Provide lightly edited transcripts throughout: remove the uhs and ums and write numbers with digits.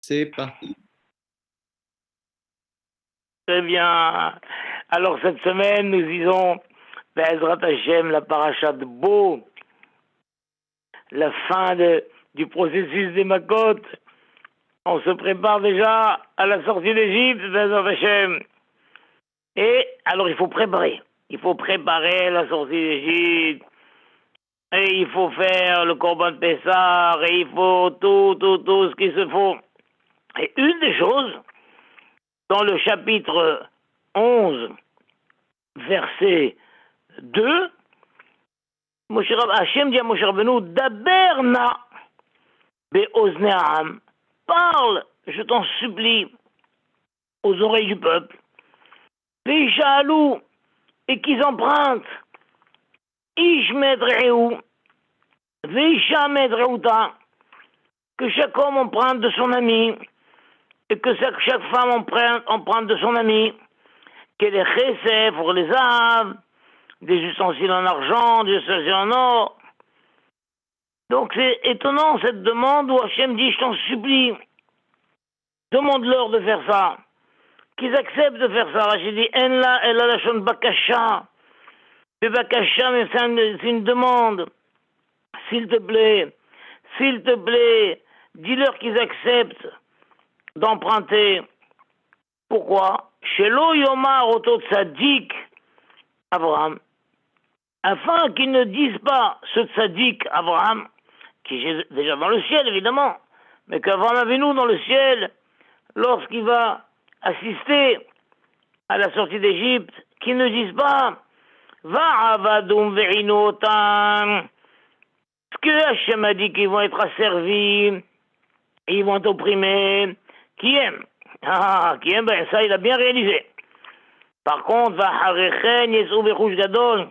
C'est parti. Très bien. Alors cette semaine, nous disons Be'ezrat Hashem, la paracha de Bo, la fin du processus des Makot. On se prépare déjà à la sortie d'Égypte, Be'ezrat Hashem. Et alors il faut préparer. Il faut préparer la sortie d'Égypte. Et il faut faire le Corban Pessah. Et il faut tout ce qu'il se faut. Et une des choses, dans le chapitre 11, verset 2, Hachem dit à Moshe Rabbeinu, Daberna be'ozne'am, parle, je t'en supplie, aux oreilles du peuple, Ve'ishalou, et qu'ils empruntent, Ish medre'u, Ve'isha medre'uta, que chaque homme emprunte de son ami, et que chaque femme emprunte de son ami, que les chesef pour les âmes, des ustensiles en argent, des ustensiles en or. Donc c'est étonnant cette demande où Hachem dit, je t'en supplie, demande-leur de faire ça, qu'ils acceptent de faire ça. J'ai dit, en la, elle a la chon bakasha. Le bakasha, mais c'est une demande. S'il te plaît, dis-leur qu'ils acceptent d'emprunter. Pourquoi? Chez Yomar Oto Tzadik, Abraham, afin qu'ils ne disent pas ce tzaddik Abraham, qui est déjà dans le ciel évidemment, mais qu'Abraham Avinu dans le ciel, lorsqu'il va assister à la sortie d'Égypte, qu'ils ne disent pas va avadum ve'inotam, ce que Hachem a dit qu'ils vont être asservis, ils vont être opprimés, qui aime? Qui aime, ben ça il a bien réalisé. Par contre, va harechen yesu bechush gadol,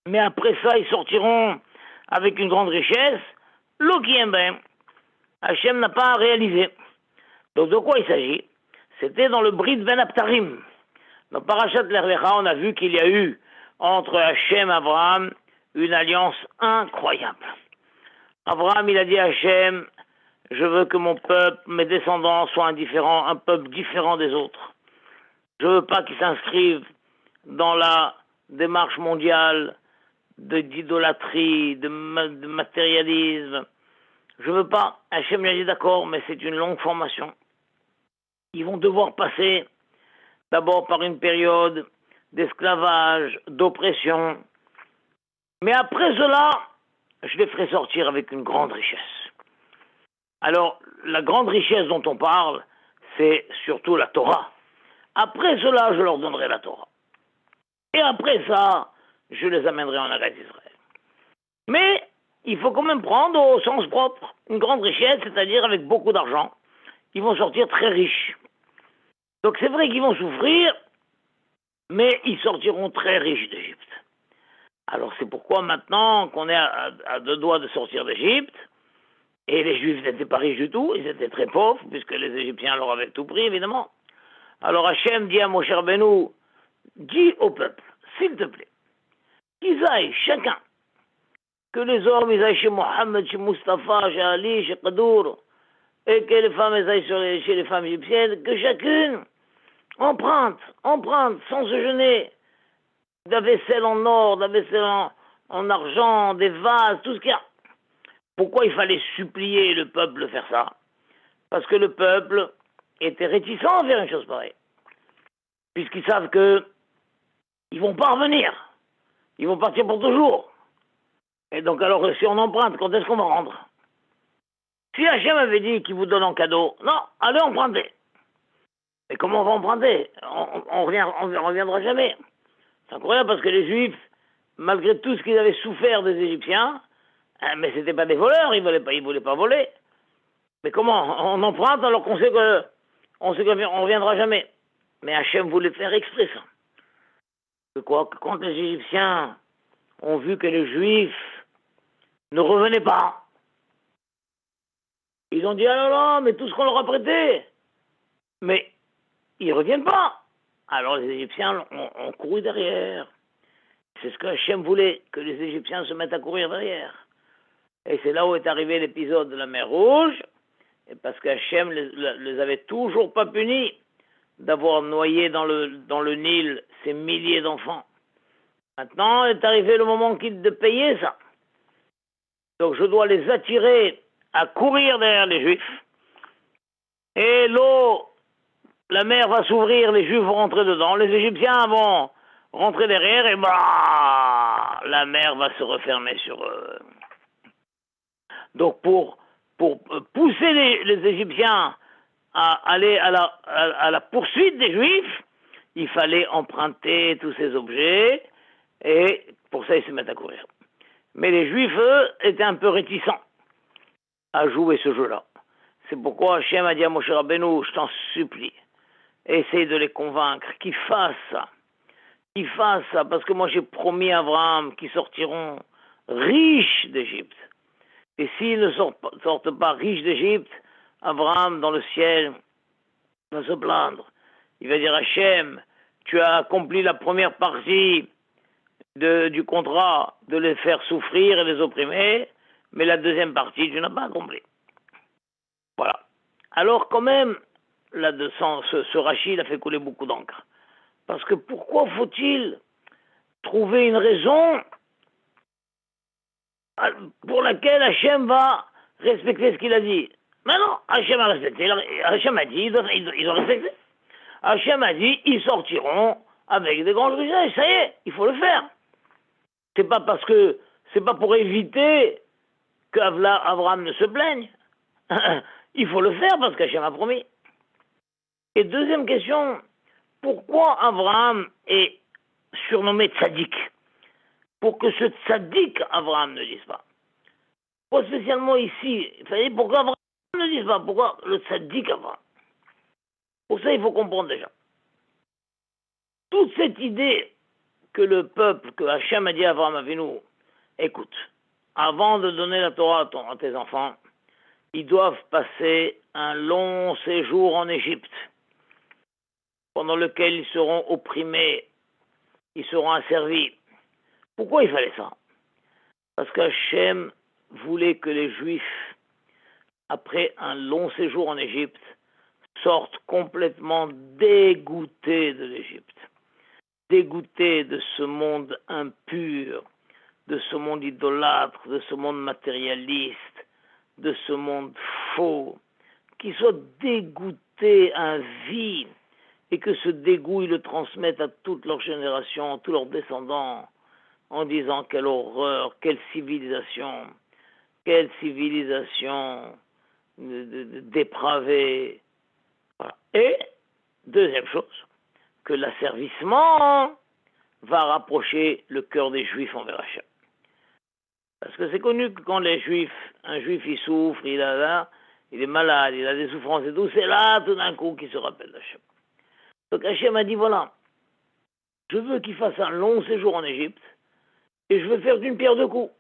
mais après ça, ils sortiront avec une grande richesse. L'Okiemben, Hachem n'a pas réalisé. Donc de quoi il s'agit? C'était dans le Brit Ben Aptarim. Dans Parashat L'Erlecha, on a vu qu'il y a eu entre Hachem et Abraham une alliance incroyable. Abraham, il a dit à Hachem, je veux que mon peuple, mes descendants soient un peuple différent des autres. Je veux pas qu'ils s'inscrivent dans la démarche mondiale d'idolâtrie, de matérialisme. Je veux pas. Hachem lui a dit d'accord, mais c'est une longue formation. Ils vont devoir passer d'abord par une période d'esclavage, d'oppression. Mais après cela, je les ferai sortir avec une grande richesse. Alors, la grande richesse dont on parle, c'est surtout la Torah. Après cela, je leur donnerai la Torah. Et après ça, je les amènerai en Eretz Israël. Mais il faut quand même prendre au sens propre une grande richesse, c'est-à-dire avec beaucoup d'argent. Ils vont sortir très riches. Donc c'est vrai qu'ils vont souffrir, mais ils sortiront très riches d'Égypte. Alors c'est pourquoi maintenant qu'on est à deux doigts de sortir d'Égypte, et les Juifs n'étaient pas riches du tout, ils étaient très pauvres, puisque les Égyptiens leur avaient tout pris, évidemment. Alors Hachem dit à Moshe Rabbeinu, dis au peuple, s'il te plaît, qu'ils aillent chacun, que les hommes ils aillent chez Mohammed, chez Mustapha, chez Ali, chez Qadour, et que les femmes ils aillent chez les femmes égyptiennes, que chacune emprunte, sans se gêner, de la vaisselle en or, de la vaisselle en argent, des vases, tout ce qu'il y a. Pourquoi il fallait supplier le peuple de faire ça? Parce que le peuple était réticent à faire une chose pareille. Puisqu'ils savent que ils vont pas revenir. Ils vont partir pour toujours. Et donc alors, si on emprunte, quand est-ce qu'on va rendre? Si Hachem avait dit qu'il vous donne en cadeau, non, allez emprunter. Mais comment on va emprunter? On reviendra jamais. C'est incroyable parce que les Juifs, malgré tout ce qu'ils avaient souffert des Égyptiens, mais c'était pas des voleurs, ils voulaient pas voler. Mais comment? On emprunte alors qu'on sait qu'on reviendra jamais. Mais Hachem voulait faire exprès ça. Que quand les Égyptiens ont vu que les Juifs ne revenaient pas, ils ont dit, ah là là, mais tout ce qu'on leur a prêté, mais ils ne reviennent pas. Alors les Égyptiens ont couru derrière. C'est ce que Hachem voulait, que les Égyptiens se mettent à courir derrière. Et c'est là où est arrivé l'épisode de la mer Rouge, et parce qu'Hachem les avait toujours pas punis d'avoir noyé dans le Nil ces milliers d'enfants. Maintenant est arrivé le moment de payer ça. Donc je dois les attirer à courir derrière les Juifs. Et l'eau, la mer va s'ouvrir, les Juifs vont rentrer dedans, les Égyptiens vont rentrer derrière et bah la mer va se refermer sur eux. Donc pour pousser les Égyptiens à aller à la poursuite des Juifs, il fallait emprunter tous ces objets et pour ça ils se mettent à courir. Mais les Juifs, eux, étaient un peu réticents à jouer ce jeu-là. C'est pourquoi Hachem a dit à Moshe Rabbeinu, je t'en supplie, essaye de les convaincre qu'ils fassent ça. Qu'ils fassent ça, parce que moi j'ai promis à Abraham qu'ils sortiront riches d'Égypte. Et s'ils ne sortent pas riches d'Égypte, Abraham, dans le ciel, va se plaindre. Il va dire Hachem, tu as accompli la première partie du contrat de les faire souffrir et les opprimer, mais la deuxième partie, tu n'as pas accompli. Voilà. Alors quand même, là-dedans, ce Rachid a fait couler beaucoup d'encre. Parce que pourquoi faut-il trouver une raison pour laquelle Hachem va respecter ce qu'il a dit? Mais non, Hachem a respecté. Hachem a dit, ils ont respecté. Hachem a dit, ils sortiront avec des grands richesses. Ça y est, il faut le faire. C'est pas pour éviter qu'Abraham ne se plaigne. Il faut le faire parce qu'Hachem a promis. Et deuxième question, pourquoi Abraham est surnommé tzaddik? Pour que ce tzaddik Abraham ne dise pas. Pourquoi spécialement ici? Pourquoi Abraham ne dise pas? Pourquoi le tzaddik Abraham? Pour ça, il faut comprendre déjà. Toute cette idée que le peuple, que Hachem a dit à Abraham Avinu, écoute, avant de donner la Torah à tes enfants, ils doivent passer un long séjour en Égypte, pendant lequel ils seront opprimés, ils seront asservis. Pourquoi il fallait ça? Parce qu'Hachem voulait que les Juifs, après un long séjour en Égypte, sortent complètement dégoûtés de l'Égypte, dégoûtés de ce monde impur, de ce monde idolâtre, de ce monde matérialiste, de ce monde faux, qu'ils soient dégoûtés à vie et que ce dégoût, ils le transmettent à toute leur génération, à tous leurs descendants, en disant quelle horreur, quelle civilisation dépravée. Voilà. Et, deuxième chose, que l'asservissement va rapprocher le cœur des Juifs envers Hachem. Parce que c'est connu que quand un Juif il souffre, il est malade, il a des souffrances et tout, c'est là tout d'un coup qu'il se rappelle d'Hachem. Donc Hachem a dit voilà, je veux qu'il fasse un long séjour en Égypte et je veux faire d'une pierre deux coups.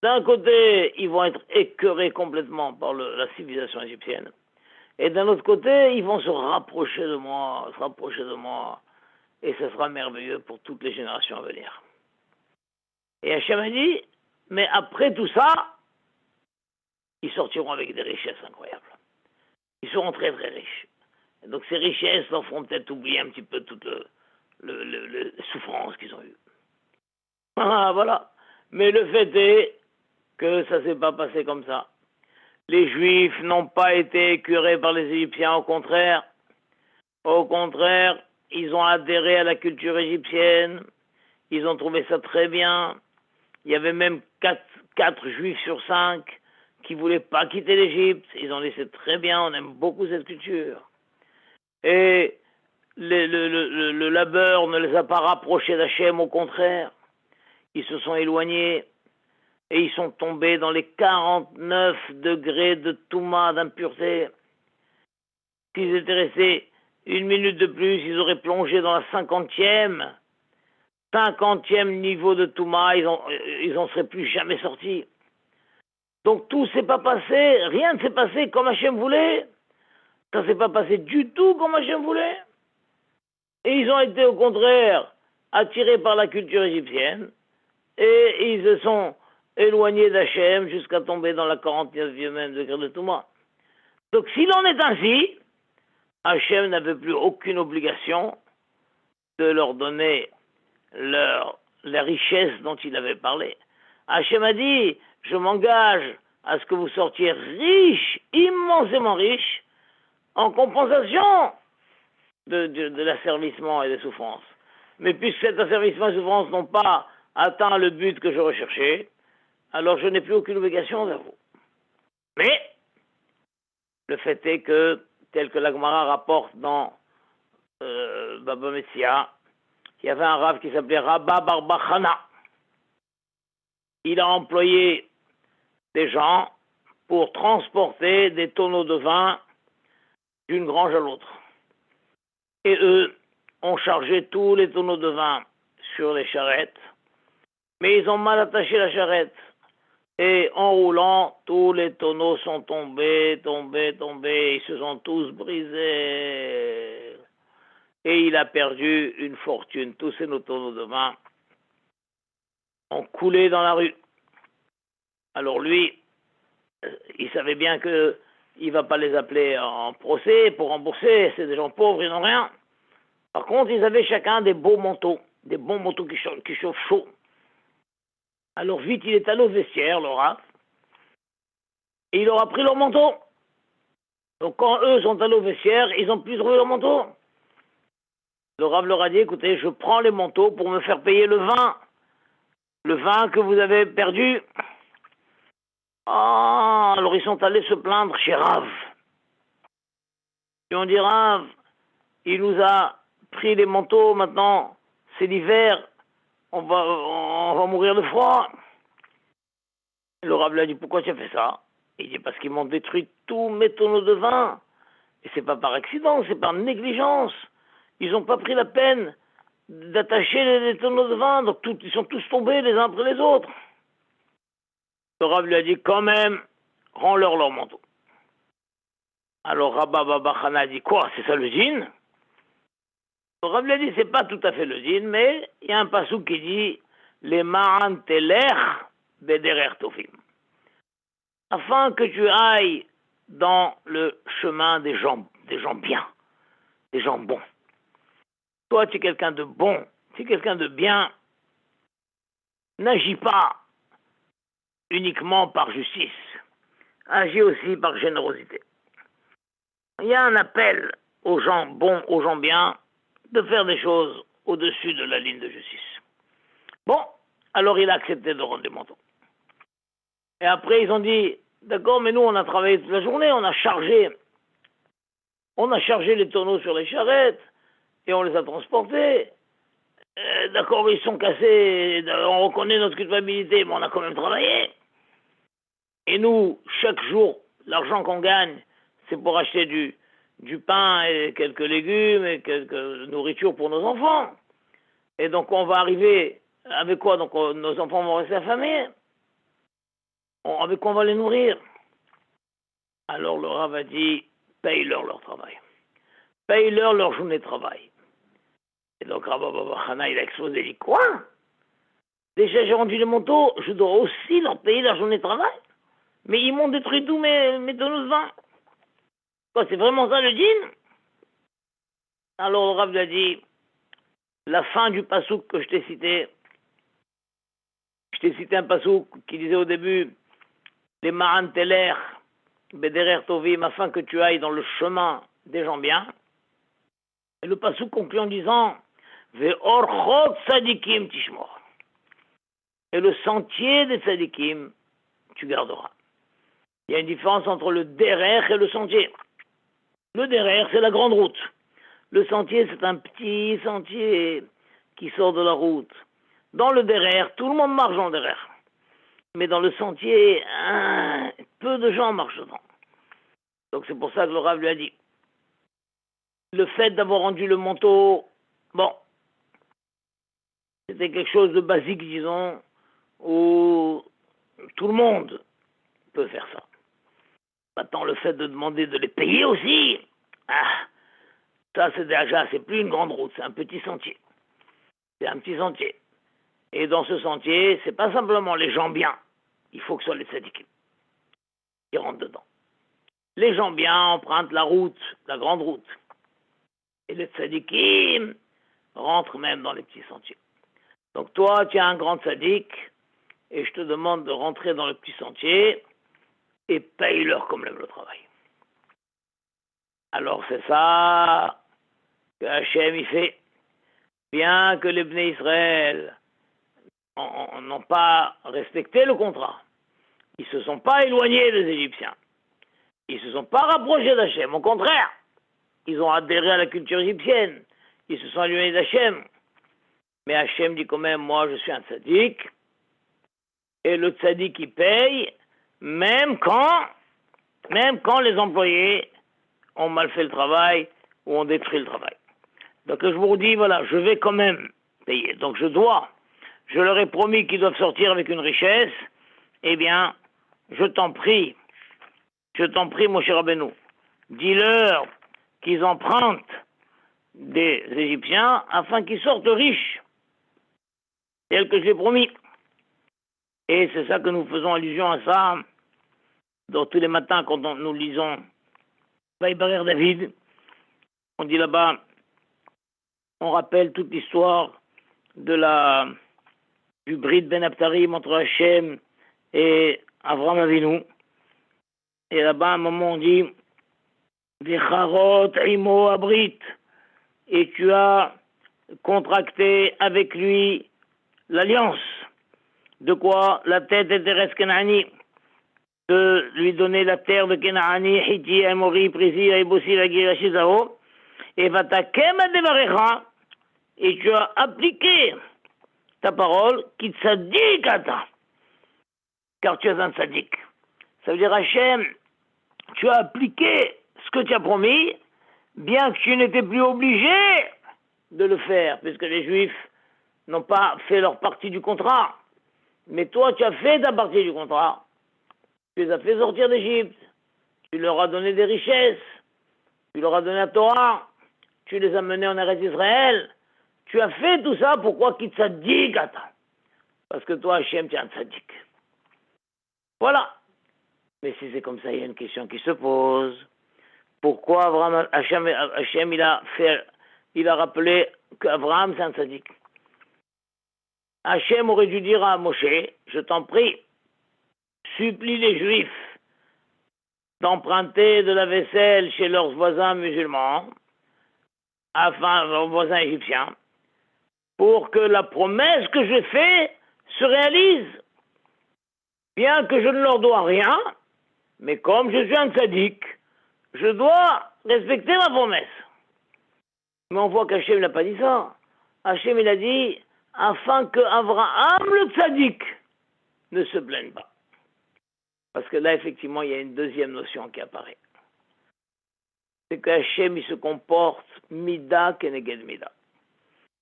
D'un côté, ils vont être écœurés complètement par la civilisation égyptienne. Et d'un autre côté, ils vont se rapprocher de moi, et ce sera merveilleux pour toutes les générations à venir. Et Hachem a dit, mais après tout ça, ils sortiront avec des richesses incroyables. Ils seront très très riches. Et donc ces richesses leur feront peut-être oublier un petit peu toutes les souffrances qu'ils ont eues. Ah, voilà. Mais le fait est que ça ne s'est pas passé comme ça. Les Juifs n'ont pas été écœurés par les Égyptiens, au contraire. Au contraire, ils ont adhéré à la culture égyptienne. Ils ont trouvé ça très bien. Il y avait même 4 Juifs sur 5 qui ne voulaient pas quitter l'Égypte. Ils ont dit c'est très bien, on aime beaucoup cette culture. Et le labeur ne les a pas rapprochés d'Hachem, au contraire. Ils se sont éloignés et ils sont tombés dans les 49 degrés de Touma, d'impureté. S'ils étaient restés une minute de plus, ils auraient plongé dans la 50e niveau de Touma, ils en seraient plus jamais sortis. Donc tout s'est pas passé, rien ne s'est passé comme Hachem voulait. Ça s'est pas passé du tout comme Hachem voulait. Et ils ont été au contraire attirés par la culture égyptienne et ils se sont éloignés d'Hachem jusqu'à tomber dans la 49e degré de Touma. Donc s'il en est ainsi, Hachem n'avait plus aucune obligation de leur donner la richesse dont il avait parlé. Hachem a dit, je m'engage à ce que vous sortiez riches, immensément riches, en compensation de l'asservissement et des souffrances. Mais puisque cet asservissement et des souffrances n'ont pas atteint le but que je recherchais, alors je n'ai plus aucune obligation envers vous. Mais, le fait est que, tel que l'Agmara rapporte dans Baba Metzia, il y avait un rave qui s'appelait Rabba Barbachana. Il a employé des gens pour transporter des tonneaux de vin d'une grange à l'autre. Et eux ont chargé tous les tonneaux de vin sur les charrettes, mais ils ont mal attaché la charrette. Et en roulant, tous les tonneaux sont tombés, ils se sont tous brisés. Et il a perdu une fortune. Tous ces tonneaux de vin ont coulé dans la rue. Alors lui, il savait bien qu'il ne va pas les appeler en procès pour rembourser, c'est des gens pauvres, ils n'ont rien. Par contre, ils avaient chacun des beaux manteaux, des bons manteaux qui chauffent chaud. Alors vite, il est allé au vestiaire, le Rav, et il leur a pris leur manteau. Donc quand eux sont allés au vestiaire, ils ont pu trouver leur manteau. Le Rav leur a dit, écoutez, je prends les manteaux pour me faire payer le vin que vous avez perdu. Ah, alors ils sont allés se plaindre chez Rav. Ils ont dit, Rav, il nous a pris les manteaux, maintenant c'est l'hiver, on va mourir de froid. Le Rav lui a dit, pourquoi tu as fait ça? Il dit, parce qu'ils m'ont détruit tous mes tonneaux de vin. Et c'est pas par accident, c'est par négligence. Ils n'ont pas pris la peine d'attacher les tonneaux de vin, donc ils sont tous tombés les uns après les autres. Le Rav lui a dit, quand même, rends-leur leur manteau. Alors Rabba Baba Chana a dit, quoi, c'est ça le djinn? Le Rav lui a dit, c'est pas tout à fait le djinn, mais il y a un passouk qui dit, les ma'an teler bederer tofim. Afin que tu ailles dans le chemin des gens bien, des gens bons. Toi, tu es quelqu'un de bon, tu es quelqu'un de bien. N'agis pas uniquement par justice, agis aussi par générosité. Il y a un appel aux gens bons, aux gens bien, de faire des choses au-dessus de la ligne de justice. Bon, alors il a accepté de rendre les manteaux. Et après, ils ont dit, d'accord, mais nous, on a travaillé toute la journée, on a chargé les tonneaux sur les charrettes, et on les a transportés. D'accord, ils sont cassés, on reconnaît notre culpabilité, mais on a quand même travaillé. Et nous, chaque jour, l'argent qu'on gagne, c'est pour acheter du pain et quelques légumes et quelques nourritures pour nos enfants. Et donc on va arriver avec quoi? Donc nos enfants vont rester affamés. Avec quoi on va les nourrir? Alors le Rav a dit, paye-leur leur travail. Paye-leur leur journée de travail. Et donc Rabba Baba Chana, il a explosé, il dit, quoi? Déjà j'ai rendu les manteaux, je dois aussi leur payer leur journée de travail? Mais ils m'ont détruit tous mes tonneaux de vin. Quoi, c'est vraiment ça le djinn? Alors le Rav lui a dit, la fin du passouk que je t'ai cité un passouk qui disait au début, les ma'an teler bederer tovim, afin que tu ailles dans le chemin des gens bien. Et le passouk conclut en disant, ve'orchot tzadikim tishmor. Et le sentier des tzadikim, tu garderas. Il y a une différence entre le derer et le sentier. Le derer, c'est la grande route. Le sentier, c'est un petit sentier qui sort de la route. Dans le derer, tout le monde marche dans le derer. Mais dans le sentier, peu de gens marchent dedans. Donc c'est pour ça que le Rav lui a dit, le fait d'avoir rendu le manteau, bon, c'était quelque chose de basique, disons, où tout le monde peut faire ça. Maintenant, le fait de demander de les payer aussi, ça c'est déjà, c'est plus une grande route, c'est un petit sentier. C'est un petit sentier. Et dans ce sentier, c'est pas simplement les gens bien, il faut que ce soit les tzadikim qui rentrent dedans. Les gens bien empruntent la route, la grande route. Et les tzadikim rentrent même dans les petits sentiers. Donc toi, tu es un grand tzadik, et je te demande de rentrer dans le petit sentier et paye-leur comme le travail. Alors c'est ça que Hachem y fait. Bien que les Bnei Israël n'ont pas respecté le contrat, ils ne se sont pas éloignés des Égyptiens, ils ne se sont pas rapprochés d'Hachem, au contraire, ils ont adhéré à la culture égyptienne, ils se sont éloignés d'Hachem. Mais Hachem dit quand même, moi je suis un tzaddik, et le tzaddik il paye, même quand les employés ont mal fait le travail ou ont détruit le travail. Donc je vous dis, voilà, je vais quand même payer. Donc je leur ai promis qu'ils doivent sortir avec une richesse. Eh bien, je t'en prie, mon cher Rabbeinu, dis-leur qu'ils empruntent des Égyptiens afin qu'ils sortent riches, tel que je l'ai promis. Et c'est ça que nous faisons allusion à ça, donc tous les matins quand nous lisons Vaïbarer David, on dit là-bas, on rappelle toute l'histoire du Brit Ben Abtarim entre Hachem et Avram Avinu. Et là-bas, à un moment, on dit Vicharot Imo Abrit. Et tu as contracté avec lui l'alliance. De quoi? La tête des terrestres Kenani. De lui donner la terre de Kenani, Hiti, Amori, Prisi, Aibossi, Lagira, Shizao. Et Vatakem Adevarecha. Et tu as appliqué ta parole, qui tzadik ata, car tu es un tzadik. Ça veut dire, Hachem, tu as appliqué ce que tu as promis, bien que tu n'étais plus obligé de le faire, puisque les Juifs n'ont pas fait leur partie du contrat. Mais toi, tu as fait ta partie du contrat. Tu les as fait sortir d'Égypte. Tu leur as donné des richesses. Tu leur as donné la Torah. Tu les as menés en Eretz Israël. Tu as fait tout ça, pourquoi qu'il tzadik ata? Parce que toi, Hachem, tu es un tzadik. Voilà. Mais si c'est comme ça, il y a une question qui se pose. Pourquoi Hachem il a rappelé qu'Abraham, c'est un tzadik? Hachem aurait dû dire à Moshe, je t'en prie, supplie les Juifs d'emprunter de la vaisselle chez leurs voisins musulmans, leurs voisins égyptiens, pour que la promesse que j'ai faite se réalise. Bien que je ne leur dois rien, mais comme je suis un tzaddik, je dois respecter ma promesse. Mais on voit qu'Hachem n'a pas dit ça. Hachem, il a dit, afin que Abraham, le tzaddik, ne se plaigne pas. Parce que là, effectivement, il y a une deuxième notion qui apparaît. C'est qu'Hachem, il se comporte mida keneged mida.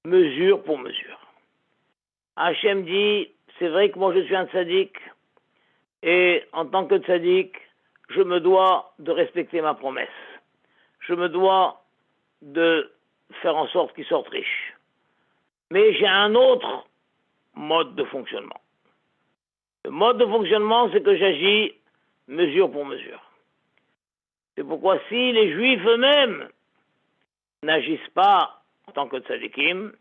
Mesure pour mesure. Hachem dit, c'est vrai que moi je suis un tzaddik, et en tant que tzaddik, je me dois de respecter ma promesse. Je me dois de faire en sorte qu'il sorte riche. Mais j'ai un autre mode de fonctionnement. Le mode de fonctionnement, c'est que j'agis mesure pour mesure. C'est pourquoi si les Juifs eux-mêmes n'agissent pas en tant que tzadikim,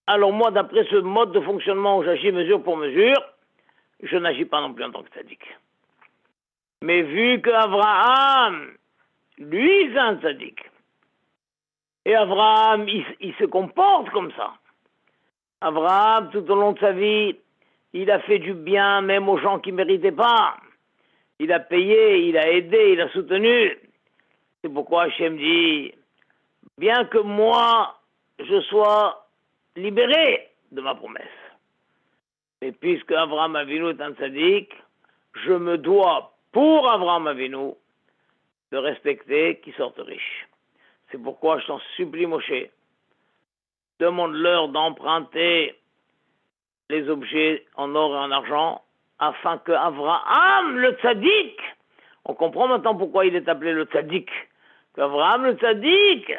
alors moi, d'après ce mode de fonctionnement où j'agis mesure pour mesure, je n'agis pas non plus en tant que tzadik. Mais vu qu'Abraham, lui, c'est un tzadik, et Abraham, il se comporte comme ça. Abraham, tout au long de sa vie, il a fait du bien même aux gens qui ne méritaient pas. Il a payé, il a aidé, il a soutenu. C'est pourquoi Hachem dit, bien que moi, je sois libéré de ma promesse. Mais puisque Abraham Avinu est un tzaddik, je me dois, pour Abraham Avinu, de respecter qu'il sorte riche. C'est pourquoi je t'en supplie, Moshe, demande-leur d'emprunter les objets en or et en argent, afin que Abraham, le tzaddik, on comprend maintenant pourquoi il est appelé le tzaddik, qu'Abraham, le tzaddik,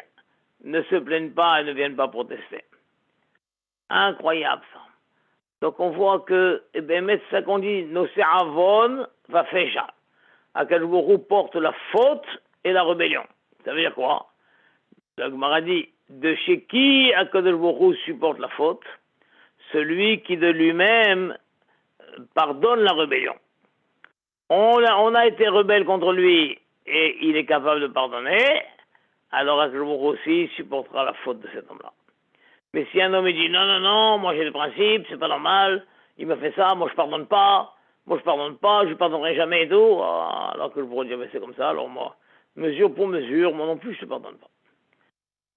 ne se plaigne pas et ne vienne pas protester. Incroyable ça. Donc on voit que, c'est ça qu'on dit, nos se'avon va feja. Akadosh Baruch Hu porte la faute et la rébellion. Ça veut dire quoi? La Gemara dit, de chez qui Akadosh Baruch Hu supporte la faute? Celui qui de lui-même pardonne la rébellion. On a été rebelle contre lui et il est capable de pardonner, alors Akadosh Baruch Hu aussi supportera la faute de cet homme-là. Mais si un homme dit non, non, non, moi j'ai des principes, c'est pas normal, il m'a fait ça, moi je pardonne pas, je pardonnerai jamais et tout, alors que je pourrais dire mais c'est comme ça, alors moi, mesure pour mesure, moi non plus je te pardonne pas.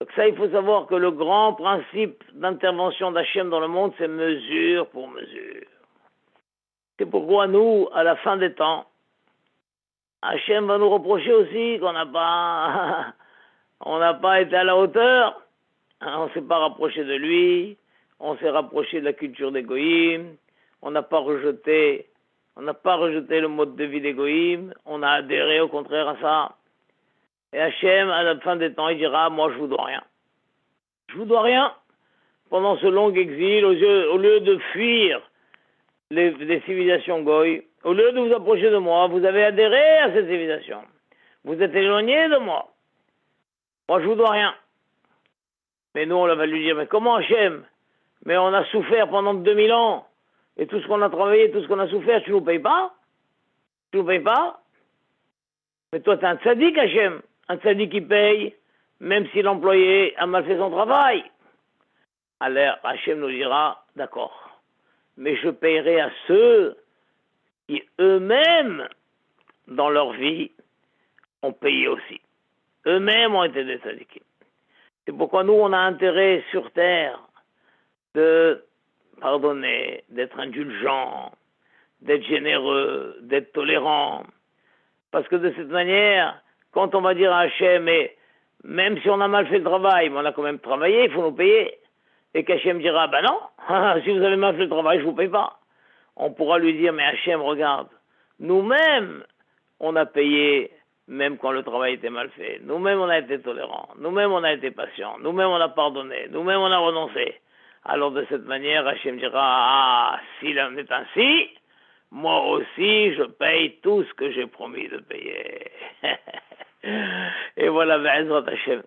Donc ça, il faut savoir que le grand principe d'intervention d'Hachem dans le monde, c'est mesure pour mesure. C'est pourquoi nous, à la fin des temps, Hachem va nous reprocher aussi qu'on n'a pas, on n'a pas été à la hauteur. On ne s'est pas rapproché de lui, on s'est rapproché de la culture des goïms, on n'a pas rejeté le mode de vie des goïms, on a adhéré au contraire à ça. Et Hachem, à la fin des temps, il dira, moi je vous dois rien. Je vous dois rien. Pendant ce long exil, au lieu de fuir les civilisations goï, au lieu de vous approcher de moi, vous avez adhéré à cette civilisation. Vous êtes éloigné de moi. Moi je vous dois rien. Mais nous, on va lui dire, mais comment Hachem? Mais on a souffert pendant 2000 ans. Et tout ce qu'on a travaillé, tout ce qu'on a souffert, tu ne nous payes pas? Tu ne nous payes pas? Mais toi, tu es un tzaddik, Hachem. Un tzaddik qui paye, même si l'employé a mal fait son travail. Alors, Hachem nous dira, d'accord. Mais je payerai à ceux qui eux-mêmes, dans leur vie, ont payé aussi. Eux-mêmes ont été des tzaddikim. C'est pourquoi nous, on a intérêt sur terre de pardonner, d'être indulgent, d'être généreux, d'être tolérant. Parce que de cette manière, quand on va dire à Hachem, mais même si on a mal fait le travail, mais on a quand même travaillé, il faut nous payer. Et qu'Hachem dira, ben non, si vous avez mal fait le travail, je ne vous paye pas. On pourra lui dire, mais Hachem, regarde, nous-mêmes, on a payé même quand le travail était mal fait. Nous-mêmes, on a été tolérants. Nous-mêmes, on a été patients. Nous-mêmes, on a pardonné. Nous-mêmes, on a renoncé. Alors, de cette manière, Hachem dira, ah, s'il en est ainsi, moi aussi, je paye tout ce que j'ai promis de payer. Et voilà, Be'ezrat Hachem.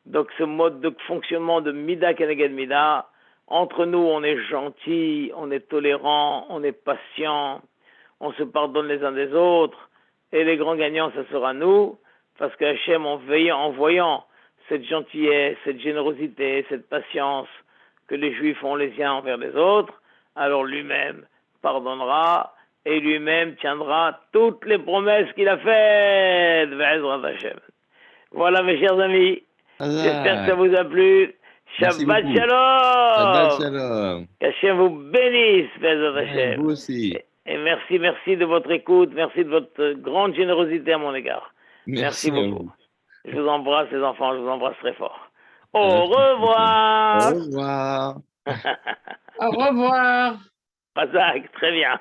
Donc, ce mode de fonctionnement de Mida Keneged Mida, entre nous, on est gentil, on est tolérant, on est patient, on se pardonne les uns des autres. Et les grands gagnants, ce sera nous, parce que Hachem, en voyant cette gentillesse, cette générosité, cette patience que les Juifs ont les uns envers les autres, alors lui-même pardonnera et lui-même tiendra toutes les promesses qu'il a faites. Voilà, mes chers amis. Allah. J'espère que ça vous a plu. Merci Shabbat beaucoup. Shalom. Shabbat Shalom. Qu'Hachem vous bénisse, Bezrat Ouais, Hachem. vous aussi. Et merci de votre écoute, merci de votre grande générosité à mon égard. Merci à beaucoup. vous. Je vous embrasse, les enfants, je vous embrasse très fort. Au Au revoir. revoir. Au revoir. Razak, très bien.